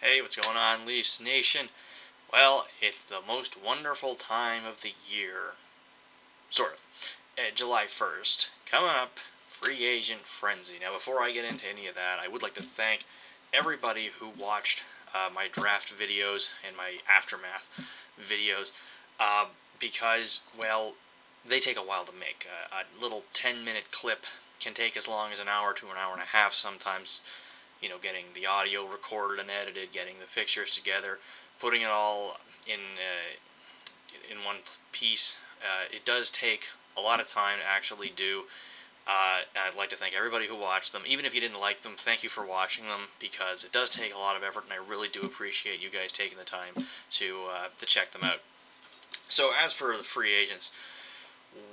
Hey, what's going on, Leafs Nation? Well, it's the most wonderful time of the year. Sort of. July 1st. Coming up, free agent frenzy. Now, before I get into any of that, I would like to thank everybody who watched my draft videos and my aftermath videos because, well, they take a while to make. A little 10-minute clip can take as long as an hour to an hour and a half sometimes. Getting the audio recorded and edited, getting the pictures together, putting it all in one piece. It does take a lot of time to actually do. I'd like to thank everybody who watched them. Even if you didn't like them, thank you for watching them, because it does take a lot of effort, and I really do appreciate you guys taking the time to check them out. So as for the free agents,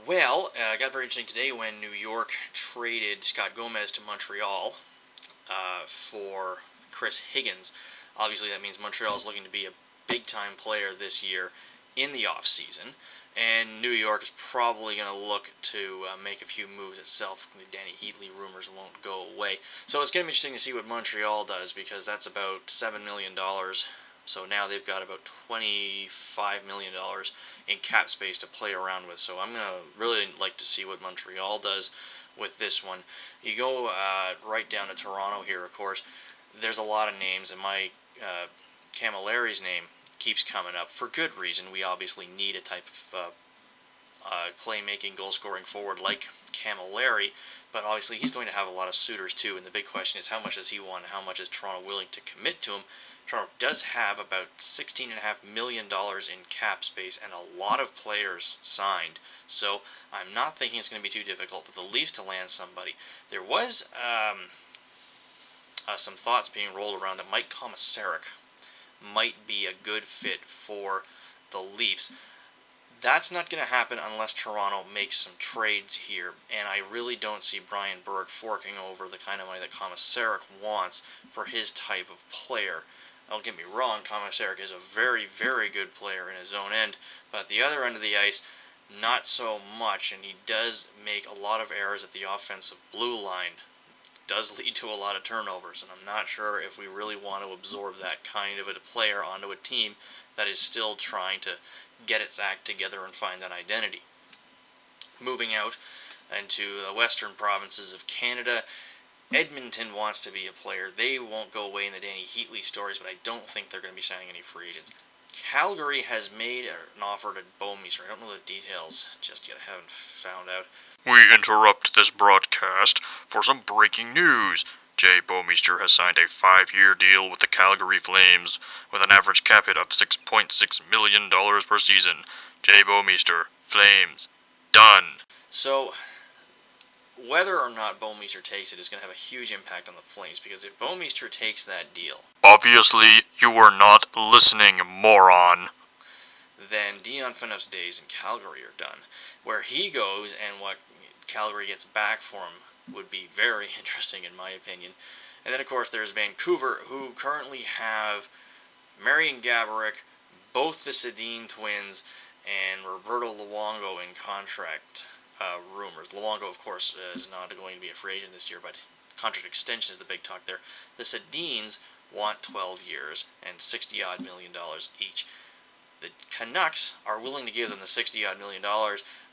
well, it got very interesting today when New York traded Scott Gomez to Montreal for Chris Higgins. Obviously, that means Montreal is looking to be a big-time player this year in the off-season, and New York is probably going to look to make a few moves itself. The Danny Heatley rumors won't go away. So it's going to be interesting to see what Montreal does, because that's about $7 million. So now they've got about $25 million in cap space to play around with. So I'm going to really like to see what Montreal does with this one. You go right down to Toronto here, of course. There's a lot of names, and my Camilleri's name keeps coming up for good reason. We obviously need a type of playmaking, goal-scoring forward like Camilleri, but obviously he's going to have a lot of suitors too, and the big question is how much does he want and how much is Toronto willing to commit to him. Toronto does have about $16.5 million in cap space and a lot of players signed, so I'm not thinking it's going to be too difficult for the Leafs to land somebody. There was some thoughts being rolled around that Mike Komisarek might be a good fit for the Leafs. That's not going to happen unless Toronto makes some trades here, and I really don't see Brian Burke forking over the kind of money that Komisarek wants for his type of player. Don't get me wrong, Komisarek is a very, very good player in his own end, but at the other end of the ice, not so much, and he does make a lot of errors at the offensive blue line. Does lead to a lot of turnovers, and I'm not sure if we really want to absorb that kind of a player onto a team that is still trying to get its act together and find that identity. Moving out into the western provinces of Canada, Edmonton wants to be a player. They won't go away in the Danny Heatley stories, but I don't think they're going to be signing any free agents. Calgary has made an offer to Bouwmeester. I don't know the details just yet. I haven't found out. We interrupt this broadcast for some breaking news. Jay Bouwmeester has signed a 5-year deal with the Calgary Flames with an average cap hit of $6.6 million per season. Jay Bouwmeester, Flames, done. So, whether or not Bouwmeester takes it is going to have a huge impact on the Flames, because if Bouwmeester takes that deal... Obviously, you were not listening, moron. Then Dion Phaneuf's days in Calgary are done. Where he goes and what Calgary gets back for him would be very interesting, in my opinion. And then, of course, there's Vancouver, who currently have Marian Gaborik, both the Sedin twins, and Roberto Luongo in contract rumors. Luongo, of course, is not going to be a free agent this year, but contract extension is the big talk there. The Sedins want 12 years and $60-odd million each. The Canucks are willing to give them the $60-odd million,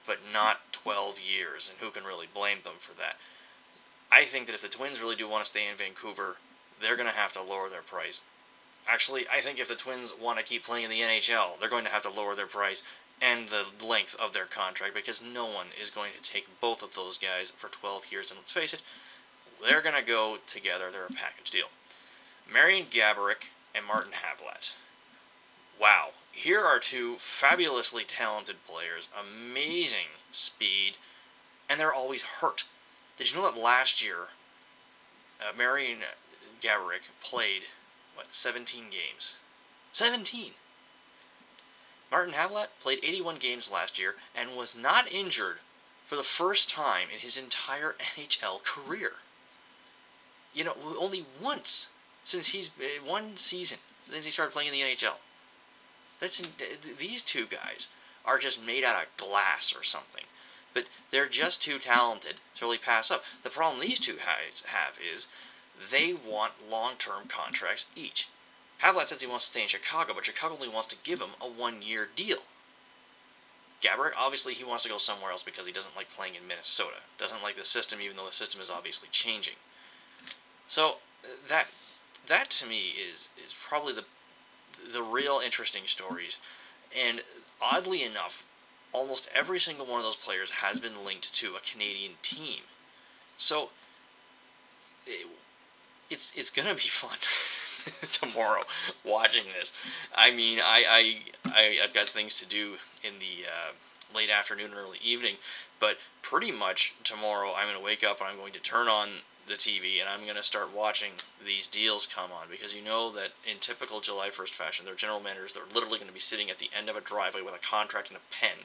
but not 12 years, and who can really blame them for that? I think that if the Twins really do want to stay in Vancouver, they're going to have to lower their price. Actually, I think if the Twins want to keep playing in the NHL, they're going to have to lower their price and the length of their contract, because no one is going to take both of those guys for 12 years, and let's face it, they're going to go together. They're a package deal. Marian Gaborik and Martin Havlat. Wow. Here are two fabulously talented players, amazing speed, and they're always hurt. Did you know that last year, Marian Gaborik played, 17 games? 17! Martin Havlat played 81 games last year and was not injured for the first time in his entire NHL career. Only once since he's one season since he started playing in the NHL. These two guys are just made out of glass or something. But they're just too talented to really pass up. The problem these two guys have is they want long-term contracts each. Havlat says he wants to stay in Chicago, but Chicago only wants to give him a 1-year deal. Gaborik, obviously, he wants to go somewhere else because he doesn't like playing in Minnesota. Doesn't like the system, even though the system is obviously changing. So that to me is probably the real interesting stories. And oddly enough, almost every single one of those players has been linked to a Canadian team. So it's gonna be fun tomorrow watching this. I mean, I've got things to do in the late afternoon, early evening, but pretty much tomorrow I'm gonna wake up and I'm going to turn on the TV and I'm going to start watching these deals come on, because you know that in typical July 1st fashion, their general managers, they're literally going to be sitting at the end of a driveway with a contract and a pen,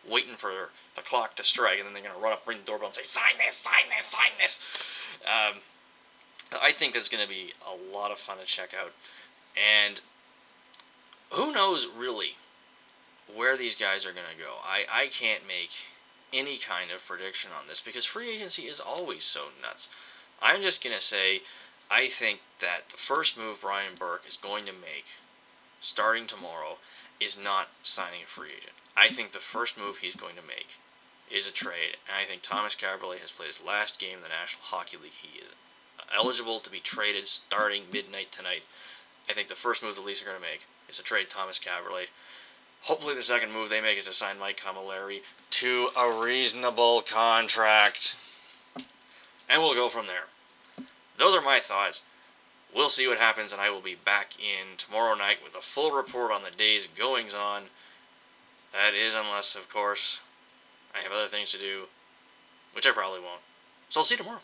waiting for the clock to strike, and then they're going to run up, ring the doorbell, and say, sign this, sign this, sign this. I think that's going to be a lot of fun to check out. And who knows, really, where these guys are going to go. I can't make any kind of prediction on this, because free agency is always so nuts. I'm just going to say, I think that the first move Brian Burke is going to make, starting tomorrow, is not signing a free agent. I think the first move he's going to make is a trade, and I think Thomas Kaberle has played his last game in the National Hockey League. He is eligible to be traded starting midnight tonight. I think the first move the Leafs are going to make is to trade Thomas Kaberle. Hopefully the second move they make is to sign Mike Camilleri to a reasonable contract. And we'll go from there. Those are my thoughts. We'll see what happens, and I will be back in tomorrow night with a full report on the day's goings-on. That is, unless, of course, I have other things to do, which I probably won't. So I'll see you tomorrow.